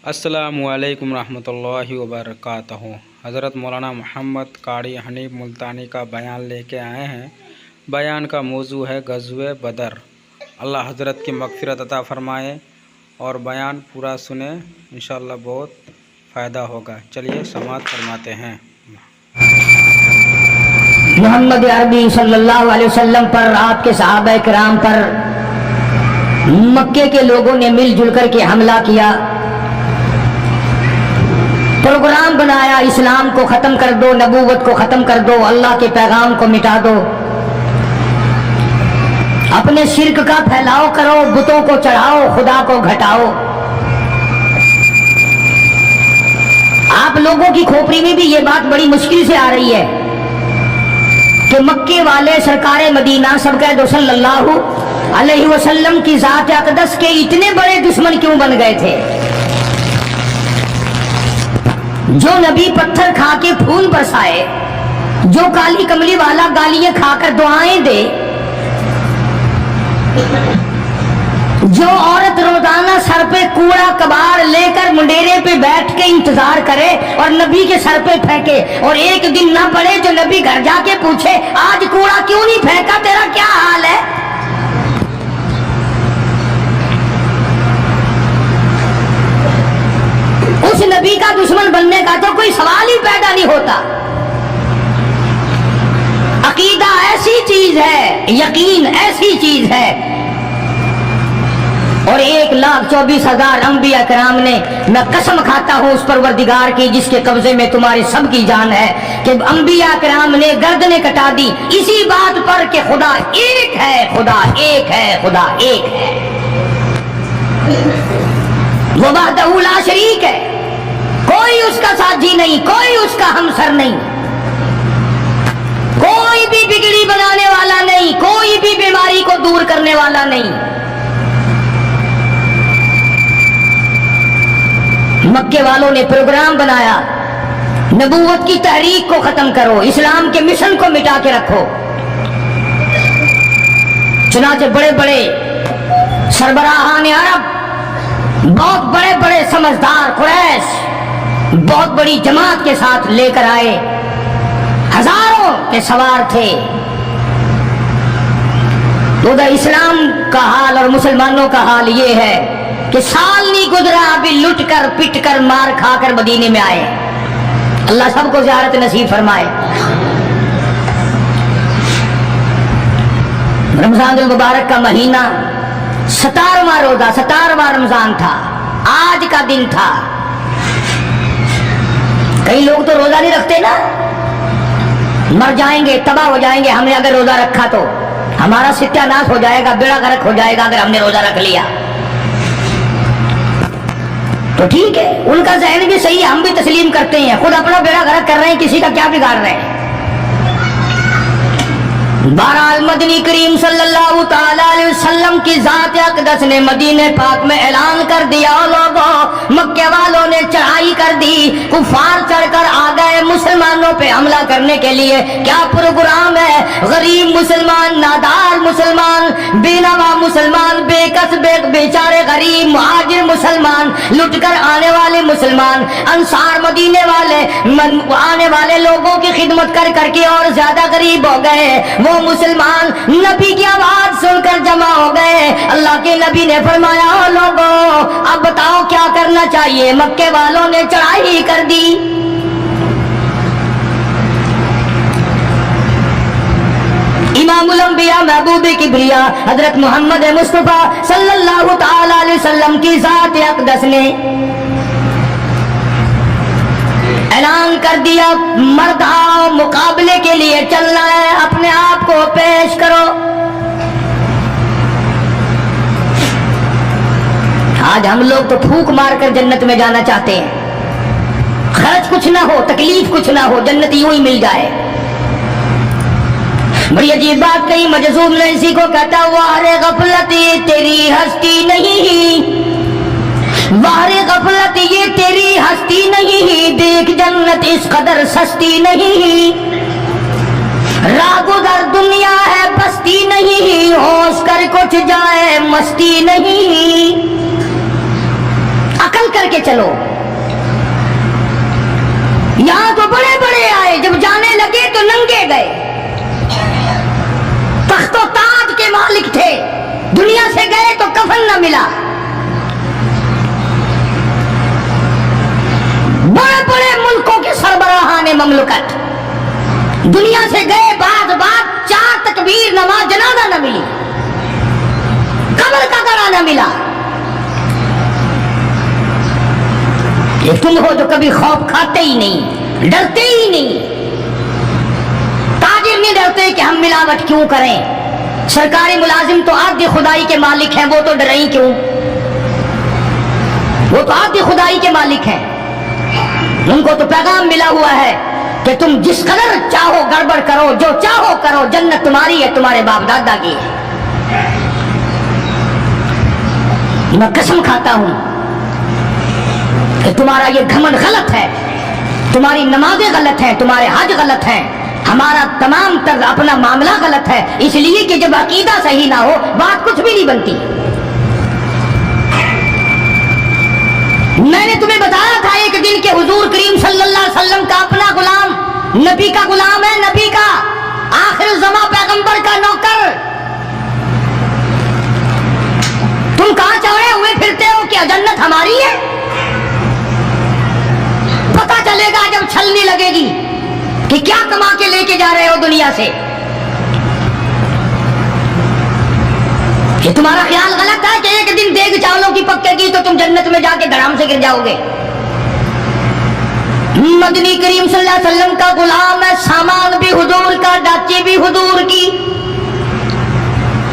السلام علیکم ورحمۃ اللہ وبرکاتہ۔ حضرت مولانا محمد قاری حنیف ملتانی کا بیان لے کے آئے ہیں۔ بیان کا موضوع ہے غزوہ بدر۔ اللہ حضرت کی مغفرت عطا فرمائے اور بیان پورا سنیں، انشاءاللہ بہت فائدہ ہوگا۔ چلیے سماعت فرماتے ہیں۔ محمد عربی صلی اللہ علیہ وسلم پر، آپ کے صحابہ کرام پر مکے کے لوگوں نے مل جل کر کے حملہ کیا، پروگرام بنایا، اسلام کو ختم کر دو، نبوت کو ختم کر دو، اللہ کے پیغام کو مٹا دو، اپنے شرک کا پھیلاؤ کرو، بتوں کو چڑھاؤ، خدا کو گھٹاؤ۔ آپ لوگوں کی کھوپڑی میں بھی یہ بات بڑی مشکل سے آ رہی ہے کہ مکے والے سرکار مدینہ سرکار صلی اللہ علیہ وسلم کی ذات اقدس کے اتنے بڑے دشمن کیوں بن گئے تھے؟ جو نبی پتھر کھا کے پھول برسائے، جو کالی کملی والا گالیاں کھا کر دعائیں دے، جو عورت روزانہ سر پہ کوڑا کباڑ لے کر منڈیرے پہ بیٹھ کے انتظار کرے اور نبی کے سر پہ پھینکے، اور ایک دن نہ پڑے جو نبی گھر جا کے پوچھے آج کوڑا کیوں نہیں پھینکا، تیرا کیا حال ہے؟ اس نبی کا دشمن بننے کا تو کوئی سوال ہی پیدا نہیں ہوتا۔ عقیدہ ایسی چیز ہے، یقین ایسی چیز ہے، اور 1,24,000 انبیاء کرام نے، میں قسم کھاتا ہوں اس پروردگار کی جس کے قبضے میں تمہاری سب کی جان ہے، کہ انبیاء کرام نے گردنیں کٹا دی اسی بات پر کہ خدا ایک ہے، خدا ایک ہے، خدا ایک ہے، وہ وحدہ لا شریک ہے، کوئی اس کا ساتھی نہیں، کوئی اس کا ہمسر نہیں، کوئی بھی بگڑی بنانے والا نہیں، کوئی بھی بیماری کو دور کرنے والا نہیں۔ مکے والوں نے پروگرام بنایا، نبوت کی تحریک کو ختم کرو، اسلام کے مشن کو مٹا کے رکھو۔ چنانچہ بڑے بڑے سربراہان عرب، بہت بڑے بڑے سمجھدار قریش بہت بڑی جماعت کے ساتھ لے کر آئے، ہزاروں کے سوار تھے۔ تو اسلام کا حال اور مسلمانوں کا حال یہ ہے کہ سال نہیں گزرا ابھی لٹ کر پٹ کر مار کھا کر مدینے میں آئے۔ اللہ سب کو زیارت نصیب فرمائے۔ رمضان المبارک کا مہینہ 17واں روزہ، 17واں رمضان تھا، آج کا دن تھا۔ کئی لوگ تو روزہ نہیں رکھتے نا، مر جائیں گے، تباہ ہو جائیں گے، ہم نے اگر روزہ رکھا تو ہمارا ستیہ ناش ہو جائے گا، بیڑا غرق ہو جائے گا اگر ہم نے روزہ رکھ لیا۔ تو ٹھیک ہے، ان کا ذہن بھی صحیح ہے، ہم بھی تسلیم کرتے ہیں، خود اپنا بیڑا غرق کر رہے ہیں، کسی کا کیا بگاڑ رہے ہیں۔ بہرحال مدنی کریم صلی اللہ تعالی علیہ وسلم کی ذات اقدس نے مدینہ پاک میں اعلان کر دیا، لوگوں مکے والوں نے چڑھائی کر دی، کفار چڑھ کر آ گئے مسلمانوں پہ حملہ کرنے کے لیے۔ کیا پروگرام ہے؟ غریب مسلمان، نادار مسلمان، بے نوا مسلمان، بے کس بے بیچارے غریب مہاجر مسلمان، لٹ کر آنے والے مسلمان، انصار مدینے والے آنے والے لوگوں کی خدمت کر کر کے اور زیادہ غریب ہو گئے۔ وہ مسلمان نبی کی آواز سن کر جمع ہو گئے۔ اللہ کے نبی نے فرمایا، او لوگوں اب بتاؤ کیا کرنا چاہیے؟ مکے والوں نے چڑھائی کر دی۔ امام الانبیاء محبوب کبریا حضرت محمد مصطفیٰ صلی اللہ تعالی علیہ وسلم کی ذات اقدس نے اعلان کر دیا، مرد آؤ، مقابلے کے لیے چلنا ہے، اپنے آپ کو پیش کرو۔ آج ہم لوگ تو پھونک مار کر جنت میں جانا چاہتے ہیں، خرچ کچھ نہ ہو، تکلیف کچھ نہ ہو، جنت یوں ہی مل جائے۔ بڑی عجیب بات کہی، مجذوب نے اسی کو کہتا، وار غفلت یہ تیری ہستی نہیں، وار غفلت یہ تیری ہستی نہیں، دیکھ جنت اس قدر سستی نہیں، راہ گزر دنیا ہے بستی نہیں، ہوش کر کچھ جائے مستی نہیں۔ अकल करके चलो। यहां तो बड़े बड़े आए, जब जाने लगे तो नंगे गए। तख्तो ताज के मालिक थे, दुनिया से गए तो कफन न मिला। बड़े बड़े मुल्कों के सरबराहाने ममलकत दुनिया से गए, बाद 4 तकबीर नमाज जनाजा न मिली, कब्र का गड़ा न मिला। ये तुम हो जो कभी खौफ खाते ही नहीं, डरते ही नहीं। ताजिर नहीं डरते कि हम मिलावट क्यों करें। सरकारी मुलाजिम तो आद्य खुदाई के मालिक हैं, वो तो डरे ही क्यों? वो तो आद्य खुदाई के मालिक हैं। उनको तो पैगाम मिला हुआ है कि तुम जिस कदर चाहो गड़बड़ करो, जो चाहो करो, जन्नत तुम्हारी है, तुम्हारे बाप दादा की है। मैं कसम खाता हूं कि तुम्हारा ये घमंड गलत है, तुम्हारी नमाजें गलत हैं, तुम्हारे हज गलत हैं, हमारा तमाम तर्ज अपना मामला गलत है। इसलिए कि जब अकीदा सही ना हो, बात कुछ भी नहीं बनती। मैंने तुम्हें बताया था एक दिन के हुजूर करीम सल्लल्लाहु अलैहि वसल्लम का अपना गुलाम, नबी का गुलाम है, नबी का आखिर ज़मा पैगंबर का नौकर। तुम कहां चढ़े हुए फिरते हो? क्या जन्नत हमारी है? पता चलेगा जब छलनी लगेगी कि क्या कमा के लेके जा रहे हो दुनिया से। ये तुम्हारा ख्याल गलत है कि एक दिन देग चावलों की पक्केगी तो तुम जन्नत में जाके धड़ाम से गिर जाओगे। मदनी करीम सल्लल्लाहु अलैहि वसल्लम का गुलाम है, सामान भी हुजूर का, डाची भी हुजूर की।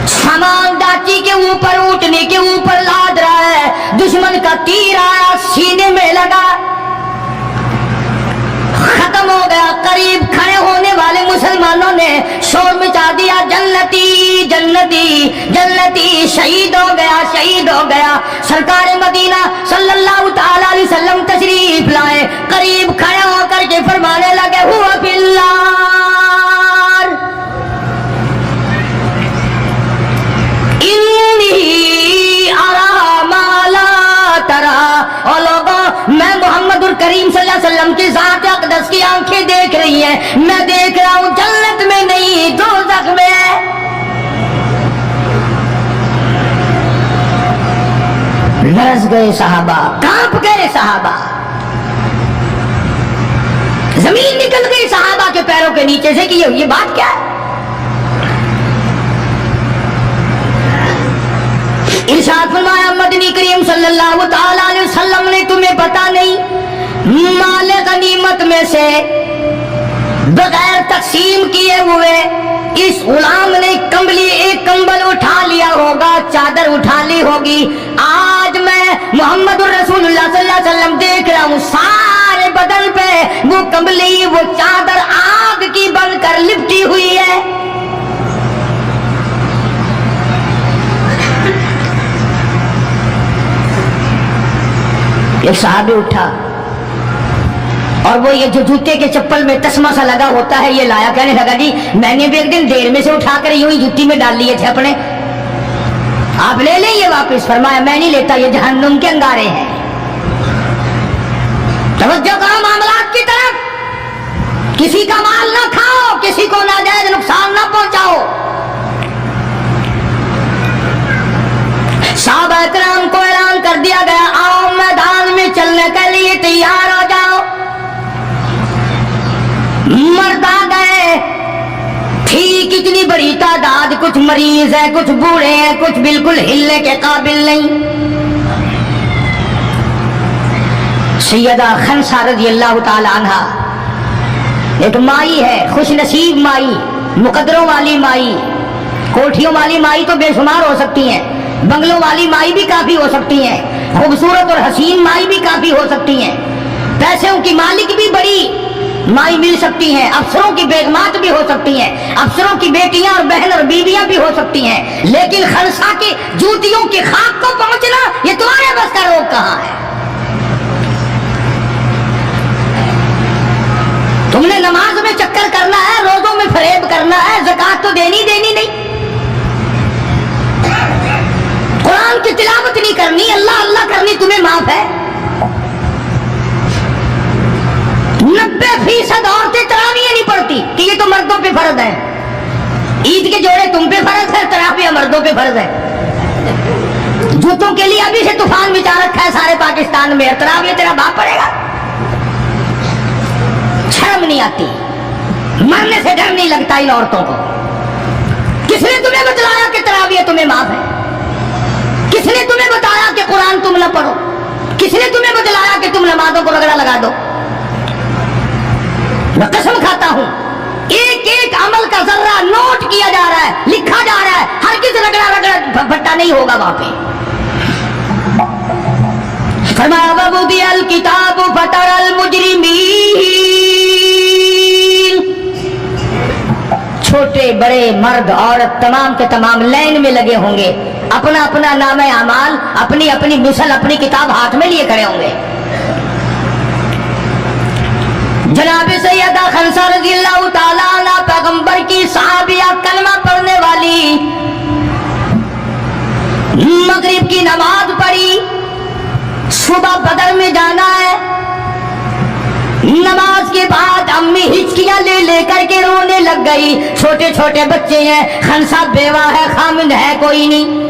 सामान डाची के ऊपर, ऊँटने के ऊपर लाद रहा है। दुश्मन का तीर आया, सीने में लगा, खत्म हो गया। करीब खड़े होने वाले मुसलमानों ने शोर मचा दिया, जन्नती जन्नती जन्नती, शहीद हो गया, शहीद हो गया। सरकार मदीना सल्लल्लाहु ताला अलैहि वसल्लम तशरीफ लाए, करीब खड़े होकर के फरमाने लगे, हुआ फिल्लार इन्नी अरा माला तरा। और लोगों, मैं मोहम्मदुर करीम सल्लल्लाहु अलैहि वसल्लम की ज़ात अक़दस की आंखें देख रही हैं। मैं देख रहा हूं जन्नत में नहीं, दोज़ख में है। लरज़ गए सहाबा, कांप गए सहाबा, जमीन निकल गई सहाबा के पैरों के नीचे से कि ये बात क्या है। इरशाद फरमाया मदनी करीम सल्लल्लाहु ताला अलैहि वसल्लम ने, तुम्हें पता नहीं, माल गनीमत में से बगैर तकसीम किए हुए इस गुलाम ने एक कंबल उठा लिया होगा, चादर उठा ली होगी। आज मैं मोहम्मद रसूलुल्लाह सल्लल्लाहु अलैहि वसल्लम देख रहा हूँ, सारे बदन पे वो कंबली, वो चादर आग की बनकर लिपटी हुई है। एक साहबी उठा और वो ये जो जूते के चप्पल में तस्मा सा लगा होता है, ये लाया। कहने लगा, जी मैंने भी एक दिन देर में से उठाकर यूं ही जूती में डाल लिए थे अपने, आप ले लें ये वापस। फरमाया, मैं नहीं लेता, ये जहन्नुम के अंगारे हैं। तवज्जो करो मामलात की तरफ, किसी का माल ना खाओ, किसी को नाजायज नुकसान ना पहुंचाओ। सहाबा इकराम को ऐलान कर दिया गया, आओ मैदान में चलने के लिए तैयार हो जाओ। मर्द आ गए, ठीक इतनी बड़ी तादाद, कुछ मरीज है, कुछ बूढ़े हैं, कुछ बिल्कुल हिलने के काबिल नहीं। सैयदा खनसा रज़ियल्लाहु ताला अन्हा एक माई है, खुश नसीब माई, मुकद्दरों वाली माई। कोठियों वाली माई तो बेशुमार हो सकती हैं, बंगलों वाली माई भी काफी हो सकती हैं, खूबसूरत और हसीन माई भी काफी हो सकती हैं, पैसों की मालिक भी बड़ी माई मिल सकती हैं, अफसरों की बेगमात भी हो सकती हैं, अफसरों की बेटियां और बहन और बीवियां भी हो सकती हैं। लेकिन खलसा की जूतियों की खाक को पहुंचना, ये तुम्हारे बस का रोग कहां है? तुमने नमाज में चक्कर करना है, रोजों में फरेब करना है, ज़कात तो देनी नहीं, कुरान की तिलावत नहीं करनी, अल्लाह अल्लाह करनी तुम्हें माफ है। तुम पे फर्ज है, तरावियां मर्दों पे फर्ज है। जूतों के लिए अभी से तूफान बिछा रखा है सारे पाकिस्तान में, तरावियां तेरा बाप पड़ेगा। शर्म नहीं आती, मरने से डर नहीं लगता इन औरतों को। किसने तुम्हें बतलाया कि तरावियां तुम्हें माफ है? किसने तुम्हें बताया कि कुरान तुम न पढ़ो? किसने तुम्हें बतलाया कि तुम नमाजों को रगड़ा लगा दो? मैं कसम खाता हूं, एक एक अमल का जर्रा नोट किया जा रहा है, लिखा जा रहा है। हर किसी रगड़ा रगड़ा भट्टा नहीं होगा वहां पे। फरमाया वबुदियल किताब फतरल मुजरिमीन, छोटे बड़े मर्द औरत तमाम के तमाम लाइन में लगे होंगे, अपना अपना नाम अमाल, अपनी अपनी मिसल, अपनी किताब हाथ में लिए खड़े होंगे। जनाब सैयदा खंसा रज़ियल्लाहु ताला अन्हा पैगंबर की सहाबिया, कलमा पढ़ने वाली, मगरिब की नमाज पढ़ी, सुबह बदर में जाना है। नमाज के बाद अम्मी हिचकियां ले लेकर के रोने लग गई। छोटे छोटे बच्चे हैं, खंसा बेवा है, खामिद है कोई नहीं।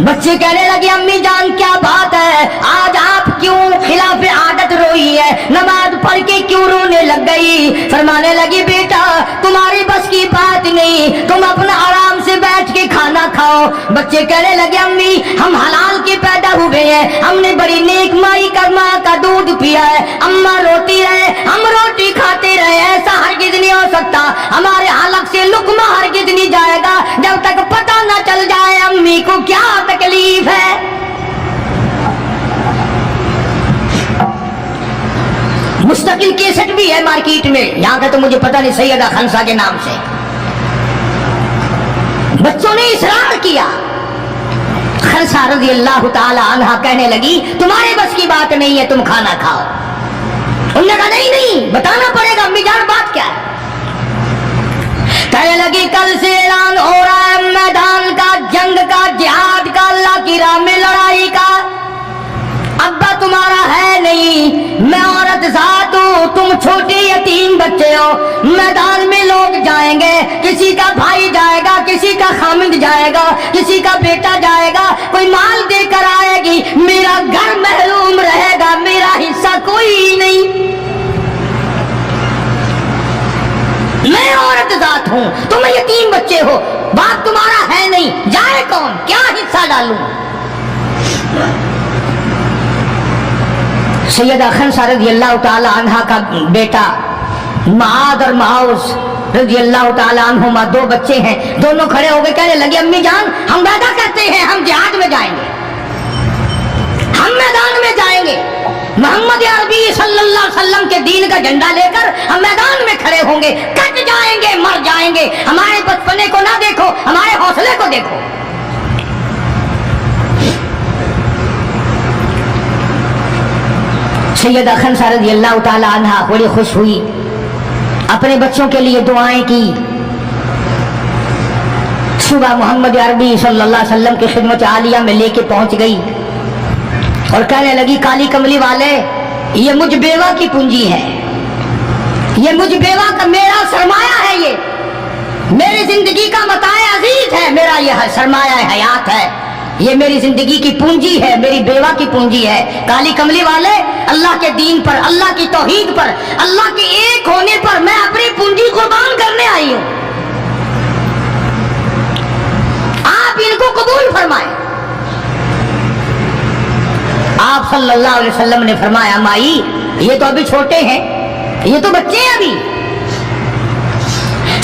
बच्चे कहने लगे अम्मी जान क्या बात है, आज आप क्यों खिलाफ आदत रोई है, नमाज पढ़ के क्यों रोने लग गई? फरमाने लगी बेटा तुम्हारी बस की बात नहीं, तुम अपना आराम से बैठ के खाना खाओ। बच्चे कहने लगे अम्मी हम हलाल के पैदा हुए हैं, हमने बड़ी नेक माई का माँ का दूध पिया है, अम्मा रोती रहे हम रोटी खाते रहे, ऐसा हरगिज नहीं हो सकता। हमारे हलक से लुकमा हरगिज नहीं जाएगा जब तक पता न चल जाए अम्मी को क्या तकलीफ है। मुस्तकिल केसेट भी है मार्केट में, यहां का तो मुझे पता नहीं, सैयदा खंसा के नाम से। बच्चों ने इसरार किया। खंसा रज़ियल्लाहु ताला अन्हा कहने लगी तुम्हारे बस की बात नहीं है, तुम खाना खाओ। उन्होंने कहा नहीं नहीं बताना पड़ेगा अम्मी जान बात क्या है। कहने लगी कल से ऐलान हो रहा है मैदान का, जंग का, जिहाद का, अल्लाह की राह में लड़ाई का। अब्बा तुम्हारा है नहीं, मैं औरत जात हूं, तुम छोटे यतीम बच्चे हो। मैदान में लोग जाएंगे, किसी का भाई जाएगा, किसी का खामिद जाएगा, किसी का बेटा जाएगा, कोई माल देकर आएगी, मेरा घर महरूम रहेगा, मेरा हिस्सा कोई नहीं। मैं औरत जात हूं, तुम यतीम बच्चे हो, बाप तुम्हारा है नहीं, जाए कौन, क्या हिस्सा डालूं? सैयदा खंसा रज़ियल्लाहु ताला अन्हा का बेटा माद और माउस रज़ियल्लाहु ताला अन्हुमा, दो बच्चे हैं, दोनों खड़े हो गए कहने लगे अम्मी जान हम वादा करते हैं हम जिहाद में जाएंगे, हम मैदान में जाएंगे, मोहम्मद अरबी सल्लल्लाहु अलैहि वसल्लम के दीन का झंडा लेकर हम मैदान में खड़े होंगे, कट जाएंगे, मर जाएंगे। हमारे बचपने को ना देखो, हमारे हौसले को देखो। सैयदा खंसा रज़ियल्लाहु ताला अन्हा बड़ी खुश हुई, अपने बच्चों के लिए दुआएं की। सुबह मोहम्मद अरबी सल्लल्लाहु अलैहि वसल्लम की खिदमत आलिया में लेके पहुंच गई और कहने लगी काली कमली वाले ये मुझ बेवा की पूंजी है, ये मुझ बेवा का मेरा सरमाया है, ये मेरी जिंदगी का मताए अजीज है, मेरा यह सरमाया हयात है, ये मेरी जिंदगी की पूंजी है, मेरी बेवा की पूंजी है। काली कमली वाले अल्लाह के दीन पर, अल्लाह की तौहीद पर, अल्लाह के एक होने पर मैं अपनी पूंजी कुर्बान करने आई हूं, आप इनको कबूल फरमाएं। आप सल्लल्लाहु अलैहि वसल्लम ने फरमाया माई ये तो अभी छोटे हैं, ये तो बच्चे हैं अभी।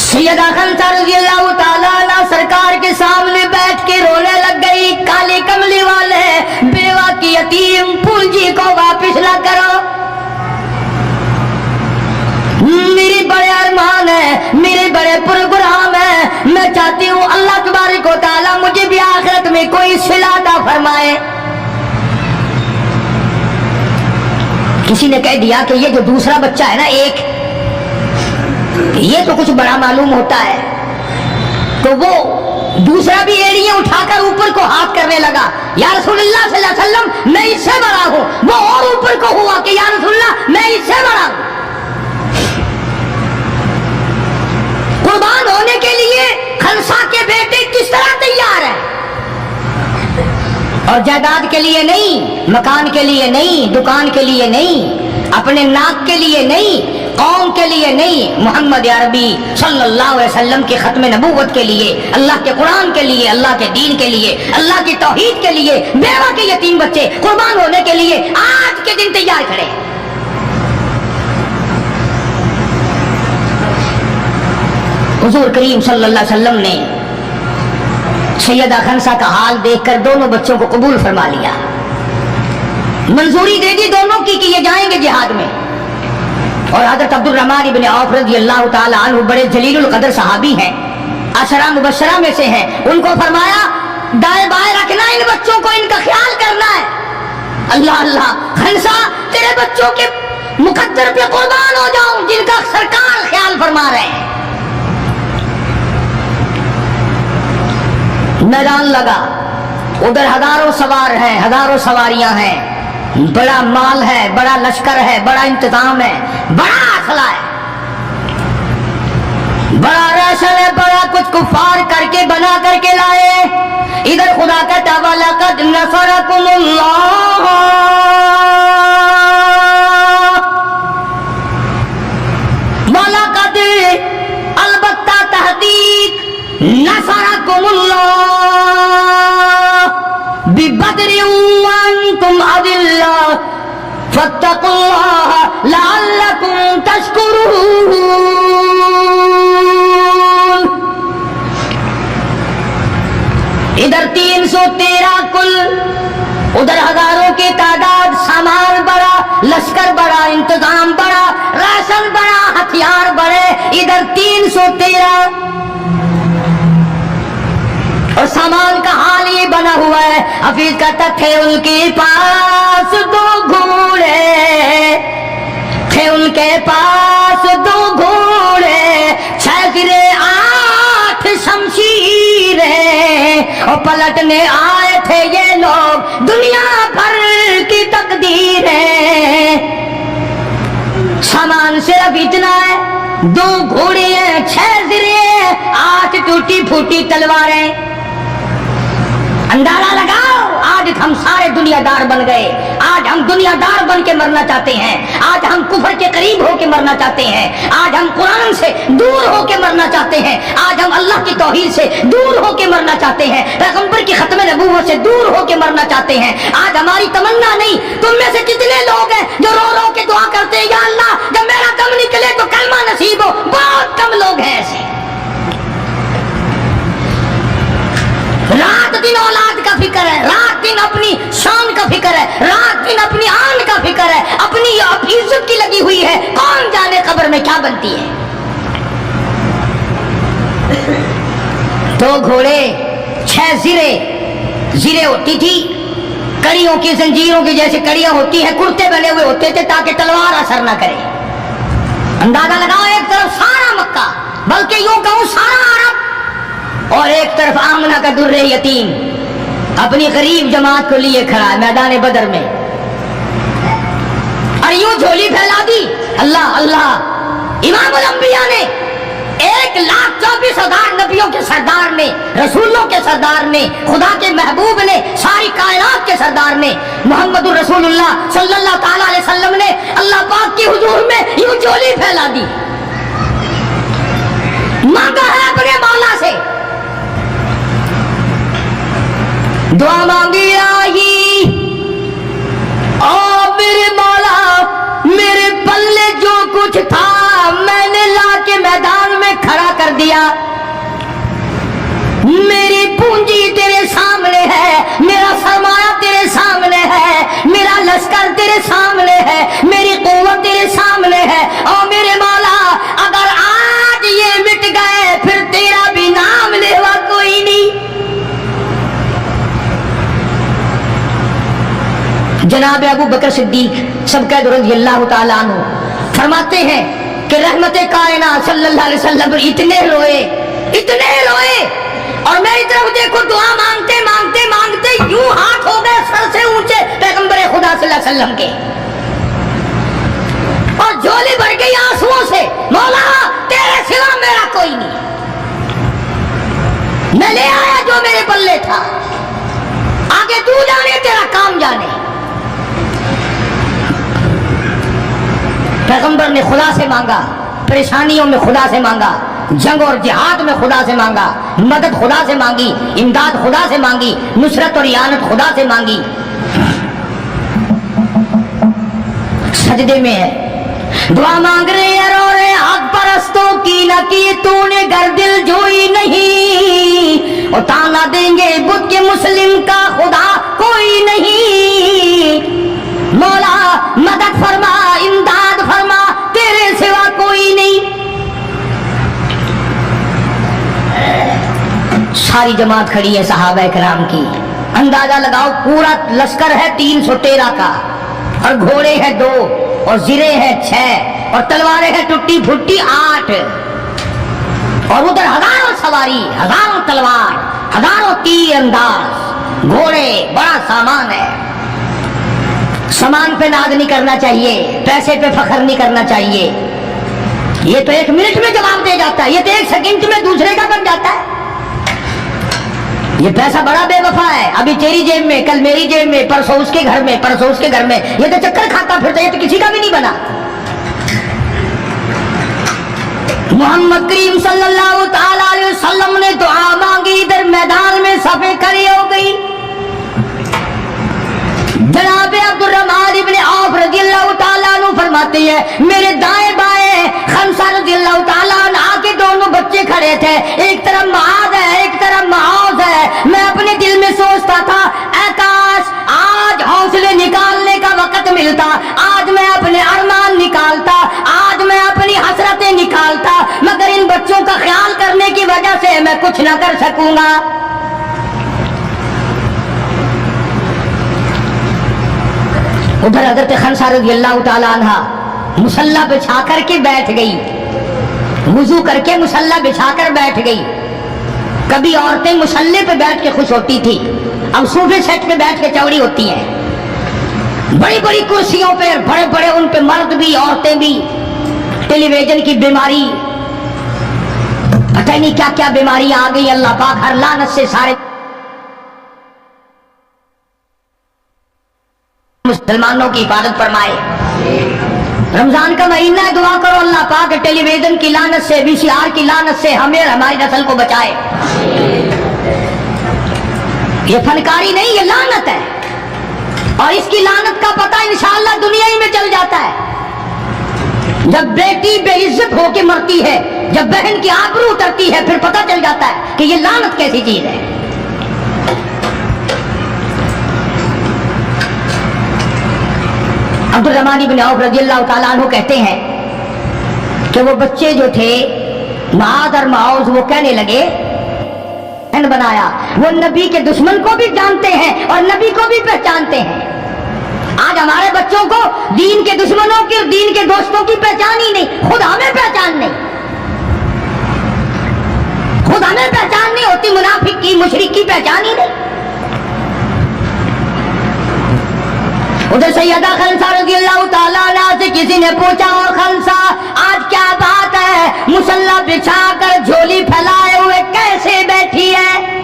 सैयदा खंसा रज़ियल्लाहु ताला अन्हा सरकार के सामने बैठ के रोने लग गई, काली कमली वाले बेवा की यतीम पूंजी को वापस ला करो, मेरे बड़े अरमान है, मेरे बड़े प्रोग्राम है, मैं चाहती हूँ अल्लाह तबारक व तआला मुझे भी आखिरत में कोई सिला अता फरमाए। किसी ने कह दिया कि ये जो दूसरा बच्चा है ना एक, ये तो कुछ बड़ा मालूम होता है, तो वो दूसरा भी एड़ियां उठाकर ऊपर को हाथ करने लगा, या रसूलुल्लाह सल्लल्लाहु अलैहि वसल्लम मैं इससे बड़ा हूं। वो और ऊपर को हुआ कि या रसूलुल्लाह मैं इससे बड़ा हूं। कुर्बान होने के लिए खनसा के बेटे किस तरह तैयार है, और जायदाद के लिए नहीं, मकान के लिए नहीं, दुकान के लिए नहीं, अपने नाक के लिए नहीं, कौम के लिए नहीं, मोहम्मद अरबी सल्लल्लाहु अलैहि वसल्लम के खत्म नबूवत के लिए, अल्लाह के कुरान के लिए, अल्लाह के दीन के लिए, अल्लाह की तौहीद के लिए, बेवा के यतीम बच्चे कुर्बान होने के लिए आज के दिन तैयार खड़े। हुजूर करीम सल्लल्लाहु अलैहि वसल्लम ने सैयदा खनसा का हाल देखकर दोनों बच्चों को कबूल फरमा लिया, मंजूरी दे दी दोनों की कि ये जाएंगे जिहाद में। और हजरत अब्दुल रहमान इब्न औफ रज़ियल्लाहु ताला अन्हु बड़े जलीलुल कदर सहाबी हैं, अशरा मुबशरा में से हैं। उनको फरमाया दाएं बाएं रखना इन बच्चों को, इनका ख्याल करना है। अल्लाह अल्लाह, खनसा तेरे बच्चों के मुकद्दर पे कुर्बान हो जाऊं जिनका सरकार ख्याल फरमा रहे हैं। मैदान लगा, उधर हजारों सवार हैं, हजारों सवारियां हैं, बड़ा माल है, बड़ा लश्कर है, बड़ा इंतजाम है, बड़ा असला है, बड़ा राशन है, बड़ा कुछ कुफार करके बना करके लाए। इधर खुदा का तवाला कद नसरकुमुल्लाह, मौला कद अलबत्ता तहदीद नसरकुमुल्लाह बिबदरि वअंतुम अदिल्ला फत्तकुल्लाह लअल्लकुम तशकुरून। इधर 313 कुल, उधर हजारों की तादाद, सामान बड़ा, लश्कर बड़ा, इंतजाम बड़ा, राशन बड़ा, हथियार बड़े। इधर 313 और सामान का हाल ये बना हुआ है। हफीज कहता थे उनके पास 2 घोड़े, थे उनके पास 2 घोड़े, 6 सिरे 8 शमशीरें, और पलटने आए थे ये लोग दुनिया भर की तकदीरें। सामान सिर्फ इतना है, 2 घोड़े हैं, 6 सिरे, 8 टूटी फूटी तलवारें। अंदाजा लगाओ, आज हम सारे दुनियादार बन गए। आज हम दुनियादार बन के मरना चाहते हैं, आज हम कुफर के करीब होके मरना चाहते हैं, आज हम कुरान से दूर होके मरना चाहते हैं, आज हम अल्लाह की तौहीद से दूर होके मरना चाहते हैं, पैगंबर की खत्म नबूवत से दूर होके मरना चाहते हैं। आज हमारी तमन्ना नहीं। तुम में से कितने लोग हैं जो रो रो के दुआ करते हैं, या अल्लाह जब मेरा दम निकले तो कलमा नसीब हो? बहुत कम लोग हैं ऐसे। रात दिन औलाद का फिक्र है, रात दिन अपनी शान का फिक्र है, रात दिन अपनी आन का फिक्र है, अपनी इज्जत की लगी हुई है। कौन जाने कब्र में क्या बनती है। 2 घोड़े, 6 जिरे, जिरे होती थी कड़ियों की, जंजीरों की जैसे कड़ियां होती हैं, कुर्ते बने हुए होते थे ताकि तलवार असर ना करे। अंदाजा लगाओ, एक तरफ सारा मक्का, बल्कि यूं कहूं सारा अरब, और एक तरफ आमना का दुर्रे यतीम अपनी गरीब जमात को लिए खड़ा है मैदान बदर में, और यूं झोली फैला दी। अल्लाह अल्लाह, इमामुल अंबिया ने 1,24,000 नबियों के सरदार ने, रसूलों के सरदार ने, खुदा के महबूब ने, सारी कायनात के सरदार ने, मोहम्मदुर रसूलुल्लाह सल्लल्लाहु ताला अलैहि वसल्लम ने अल्लाह पाक की हुजूर में यूं झोली फैला दी। मांगा है अपने मौला से, दुआ मांगी आई, ओ मेरे मौला, मेरे पल्ले जो कुछ था मैंने लाके मैदान में खड़ा कर दिया। मेरी पूंजी तेरे सामने है, मेरा सरमाया तेरे सामने है, मेरा लश्कर तेरे सामने है, मेरी कुव्वत तेरे सामने है। और मेरे मौला, अगर आज ये मिट गए फिर तेरा भी नाम लेवा कोई नहीं। जनाब अबू बकर सिद्दीक सबका रज़ियल्लाहु ताला अन्हु फरमाते हैं कि रहमत कायनात सल्लल्लाहु अलैहि वसल्लम इतने रोए, इतने रोए, और मेरी तरफ देखो दुआ मांगते मांगते मांगते यूं हाथ हो गए सर से ऊंचे पैगंबर खुदा सल्लल्लाहु अलैहि वसल्लम के, और झोली भर गई आंसुओं से। मौला तेरे सिवा मेरा कोई नहीं। میں لے آیا جو میرے پلے تھا، آگے تو جانے، تیرا کام جانے۔ پیغمبر نے خدا سے مانگا، پریشانیوں میں خدا سے مانگا، جنگ اور جہاد میں خدا سے مانگا، مدد خدا سے مانگی، امداد خدا سے مانگی، نصرت اور اعانت خدا سے مانگی۔ سجدے میں ہے، دعا مانگ رہے ہیں، رو رہے ہیں، حق پرستوں کی نہ کی تو نے گر دل جوئی نہیں، اور تانا دیں گے بت کے مسلم کا خدا کوئی نہیں۔ مولا مدد فرما، امداد فرما، تیرے سوا کوئی نہیں۔ ساری جماعت کھڑی ہے صحابہ کرام کی، اندازہ لگاؤ پورا لشکر ہے 313 کا، اور گھوڑے ہیں 2 اور زرے ہیں 6 اور تلواریں ہیں ٹوٹی پھوٹی 8، اور ادھر ہزاروں سواری، ہزاروں تلوار، ہزاروں تیر انداز، گھوڑے، بڑا سامان ہے۔ سامان پہ ناز نہیں کرنا چاہیے، پیسے پہ فخر نہیں کرنا چاہیے، یہ تو 1 منٹ میں جواب دے جاتا ہے، یہ تو 1 سیکنڈ میں دوسرے کا بن جاتا ہے۔ یہ پیسہ بڑا بے وفا ہے، ابھی تیری جیب میں، کل میری جیب میں، پرسوں اس کے گھر میں، پرسوں اس کے گھر میں، یہ تو چکر کھاتا پھرتا، یہ تو کسی کا بھی نہیں بنا۔ محمد کریم صلی اللہ تعالی علیہ وسلم نے دعا مانگی، ادھر میدان میں صفیں کھڑی ہو گئی۔ جناب عبد الرحمن ابن عوف رضی اللہ تعالیٰ عنہ فرماتے ہیں، میرے دائیں بائیں خنسا رضی اللہ تعالیٰ عنہ کے دونوں بچے کھڑے تھے، ایک طرف معاذ ہے، ایک طرف معاذ ہے۔ میں اپنے دل میں سوچتا تھا، اے کاش آج حوصلے نکالنے کا وقت ملتا، آج میں اپنے ارمان نکالتا، آج میں اپنی حسرتیں نکالتا، مگر ان بچوں کا خیال کرنے کی وجہ سے میں کچھ نہ کر سکوں گا۔ ادھر حضرت خنسا رضی اللہ تعالیٰ عنہ مصلی بچھا کر کے بیٹھ گئی، وضو کر کے مصلی بچھا کر بیٹھ گئی۔ کبھی عورتیں مصلی پہ بیٹھ کے خوش ہوتی تھی، اب صوفے سیٹ پہ بیٹھ کے چوڑی ہوتی ہیں، بڑی بڑی کرسیوں پہ، بڑے بڑے ان پہ مرد بھی عورتیں بھی۔ ٹیلی ویژن کی بیماری، پتہ نہیں کیا کیا بیماری آ گئی، اللہ پاک ہر لعنت سے سارے مسلمانوں کی حفاظت فرمائے۔ رمضان کا مہینہ ہے، دعا کرو اللہ پاک ٹیلی ویژن کی لعنت سے، VCR کی لعنت سے ہمیں اور ہماری نسل کو بچائے۔ یہ فنکاری نہیں، یہ لعنت ہے، اور اس کی لعنت کا پتہ انشاءاللہ دنیا ہی میں چل جاتا ہے۔ جب بیٹی بے عزت ہو کے مرتی ہے، جب بہن کی آبرو اترتی ہے، پھر پتہ چل جاتا ہے کہ یہ لعنت کیسی چیز ہے۔ عبد الرحمن بن عوف رضی اللہ تعالیٰ عنہ کہتے ہیں کہ وہ بچے جو تھے معاذ اور معاذ، وہ کہنے لگے بنایا، وہ نبی کے دشمن کو بھی جانتے ہیں اور نبی کو بھی پہچانتے ہیں۔ آج ہمارے بچوں کو دین کے دشمنوں کی اور دین کے دوستوں کی پہچان ہی نہیں، خود ہمیں پہچان نہیں، خود ہمیں پہچان نہیں ہوتی، منافق کی، مشرک کی پہچان ہی نہیں۔ ادھر سیدہ خنسا رضی اللہ تعالیٰ عنہ سے کسی نے پوچھا، اور خنسا آج کیا بات ہے، مصلی بچھا کر جھولی پھیلائے ہوئے کیسے بیٹھی ہے؟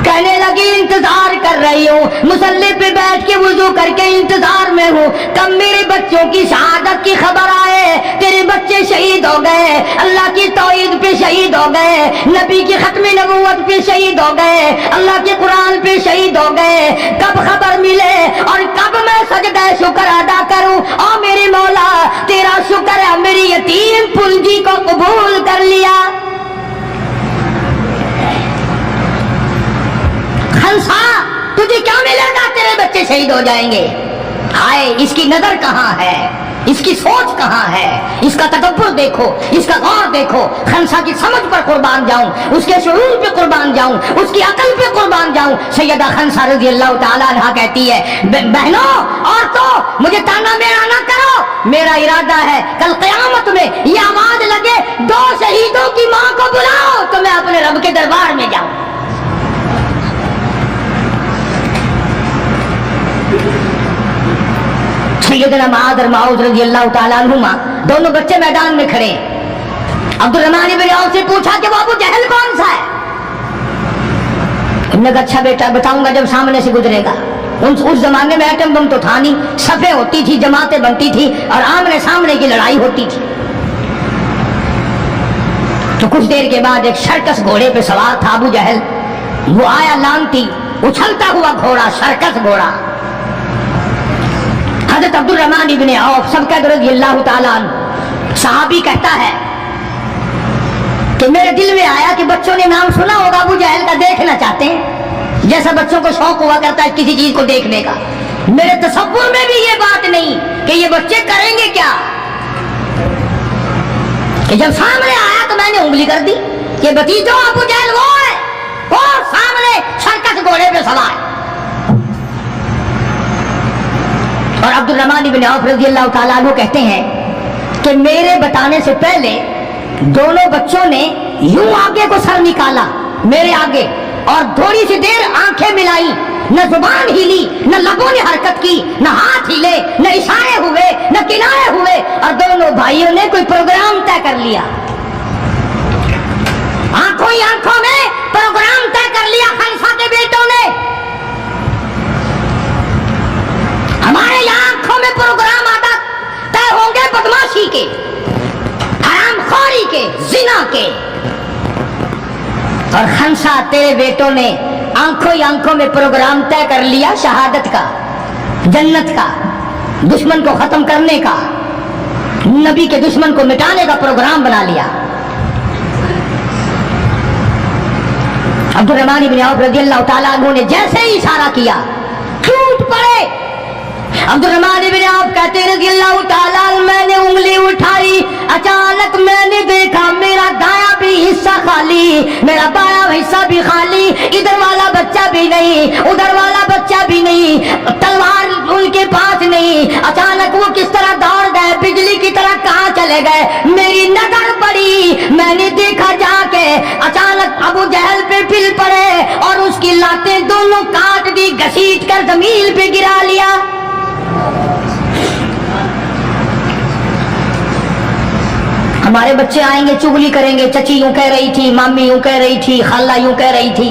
کہنے لگی انتظار کر رہی ہوں، مصلی پہ بیٹھ کے وضو کر کے انتظار میں ہوں، کب میرے بچوں کی شہادت کی خبر آئے، تیرے بچے شہید ہو گئے، اللہ کی توحید پہ شہید ہو گئے، نبی کی ختم نبوت پہ شہید ہو گئے، اللہ کے قرآن پہ شہید ہو گئے، کب خبر ملے اور کب میں سجدہ شکر ادا کروں؟ او میرے مولا تیرا شکر ہے میری یتیم پنجی کو قبول کر لیا۔ خنسا تجھے کیا ملے گا، تیرے بچے شہید ہو جائیں گے۔ ہائے اس کی نظر کہاں ہے، اس کی سوچ کہاں ہے، اس کا تدبر دیکھو، اس کا غور دیکھو۔ خنسا کی سمجھ پر قربان جاؤں، اس کے شعور پہ قربان جاؤں، اس کی عقل پہ قربان جاؤں۔ سیدہ خنسا رضی اللہ تعالیٰ عنہ کہتی ہے، بہنوں عورتوں مجھے تانا میرا نہ کرو، میرا ارادہ ہے کل قیامت میں یہ آواز لگے 2 شہیدوں کی ماں کو بلاؤ تو میں اپنے رب کے دربار میں جاؤں۔ سیدنا معاذ اور معاذ رضی اللہ تعالیٰ عنہما دونوں بچے میدان میں کھڑے، अब्दुर्रहमान इब्न औफ से पूछा कि वो अबू जहल कौन सा है? उन्होंने कहा अच्छा बेटा बताऊंगा जब सामने से गुजरेगा। उस जमाने में एटम बम तो था नहीं, सफे होती थी, जमातें बनती थी और आमने सामने की लड़ाई होती थी। तो कुछ देर के बाद एक सर्कस घोड़े पे सवार था अबू जहल। वो आया लानती, उछलता हुआ घोड़ा, सर्कस घोड़ा। हजरत अब्दुर्रहमान इब्न औफ सबका रज़ियल्लाहु ताला अन्हु सहाबी कहता है कि मेरे दिल में आया कि बच्चों ने नाम सुना होगा अबू जहल का, देखना चाहते हैं, जैसा बच्चों को शौक हुआ करता है किसी चीज को देखने का। मेरे तसव्वुर में भी ये बात नहीं कि ये बच्चे करेंगे क्या, कि जब सामने आया तो मैंने उंगली कर दी कि भतीजो अबू जहल वो है, वो सामने सर्कस घोड़े पे सवार। और अब्दुर्रहमान इब्न औफ रज़ियल्लाहु ताला अन्हु कहते हैं कि मेरे बताने से पहले दोनों बच्चों ने यूं आगे को सर निकाला मेरे आगे और थोड़ी सी देर आंखें मिलाई, न जुबान हिली, न लबों ने हरकत की, न हाथ हिले, न इशारे हुए, न किनारे हुए, और दोनों भाइयों ने कोई प्रोग्राम तय कर लिया। आंखों ही आंखों में प्रोग्राम तय कर लिया खलीफा के बेटों ने। हमारे यहाँ आंखों में प्रोग्राम आता तय होंगे बदमाशी के, हरामखोरी के, जिना के। और खंसा तेरे बेटों ने आंखों ही आंखों में प्रोग्राम तय कर लिया शहादत का, जन्नत का, दुश्मन को खत्म करने का, नबी के दुश्मन को मिटाने का प्रोग्राम बना लिया। अब्दुर्रहमान इब्न औफ रज़ियल्लाहु ताला अन्हु ने जैसे ही इशारा किया टूट पड़े। अब्दुर्रहमान इब्न औफ कहते रज़ियल्लाहु ताला अन्हु, मैंने उंगली उठाई, अचानक मैंने देखा मेरा दायां भी हिस्सा खाली, मेरा बायां हिस्सा भी खाली, इधर वाला बच्चा भी नहीं, उधर वाला बच्चा भी नहीं, तलवार उनके पास नहीं। अचानक वो किस तरह दौड़ गए, बिजली की तरह कहाँ चले गए, मेरी नजर पड़ी, मैंने देखा जाके, अचानक अबू जहल पे फिर पड़े और उसकी लातें दोनों काट दी, घसीट कर जमीन पे गिरा लिया। हमारे बच्चे आएंगे चुगली करेंगे, चची यूं कह रही थी, मामी यूं कह रही थी, खाला यूं कह रही थी।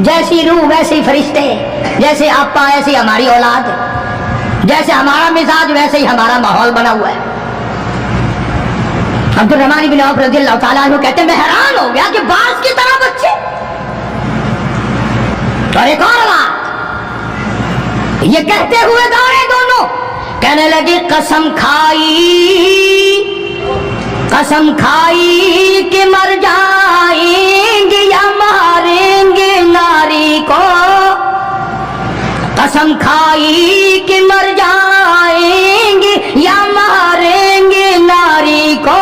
जैसी रूह वैसे ही फरिश्ते, जैसे आपा ऐसी हमारी औलाद, जैसे हमारा मिजाज वैसे ही हमारा माहौल बना हुआ है। अब्दुर्रहमान इब्न औफ रज़ियल्लाहु ताला अन्हु कहते मैं हैरान हो गया कि बाज की तरह बच्चे। और एक और बात, ये कहते हुए दौड़े दोनों, कहने लगे कसम खाई कि मर जाएंगे या मारेंगे नारी को, कसम खाई कि मर जाएंगे या मारेंगे नारी को,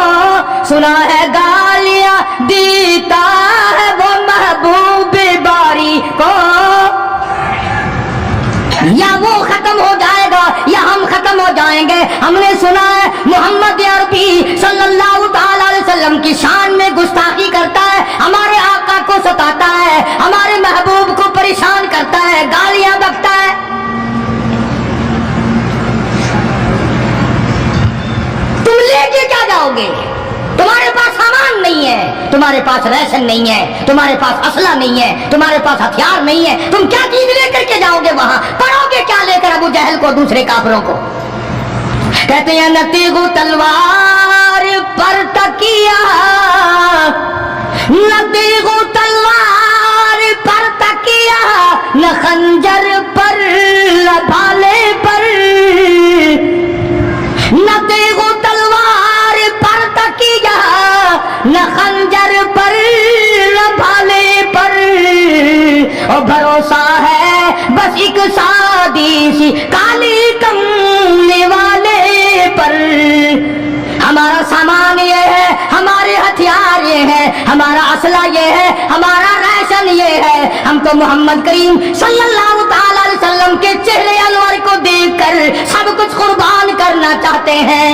सुना है गालियां देता है वो महबूब बारी को, या वो खत्म हो जाएगा या हम खत्म हो जाएंगे। हमने सुना है मोहम्मद अरबी सल्लल्लाहु ताला अलैहि वसल्लम की शान में गुस्ताखी करता है, हमारे आका को सताता है, हमारे महबूब को परेशान करता है, गालियां बकता है। तुम लेके क्या जाओगे? तुम्हारे पास सामान नहीं है, तुम्हारे पास राशन नहीं है, तुम्हारे पास असला नहीं है, तुम्हारे पास हथियार नहीं है, तुम क्या चीज लेकर के जाओगे वहां? पढ़ोगे क्या लेकर अबू जहल को, दूसरे काफिरों को? कहते हैं न तेगु तलवार पर तकिया, न तेगु तलवार पर तकिया, न खंजर पर न भाले पर, न तेगु तलवार पर तकिया, न खंजर पर न भाले पर, और भरोसा है बस एक सादी सी काली कमने वाले पर। हमारा सामान ये है, हमारे हथियार ये है, हमारा असला ये है, हमारा राशन ये है। हम तो मोहम्मद करीम सल्लल्लाहु ताला अलैहि वसल्लम के चेहरे अनवर को देखकर सब कुछ कुर्बान करना चाहते हैं।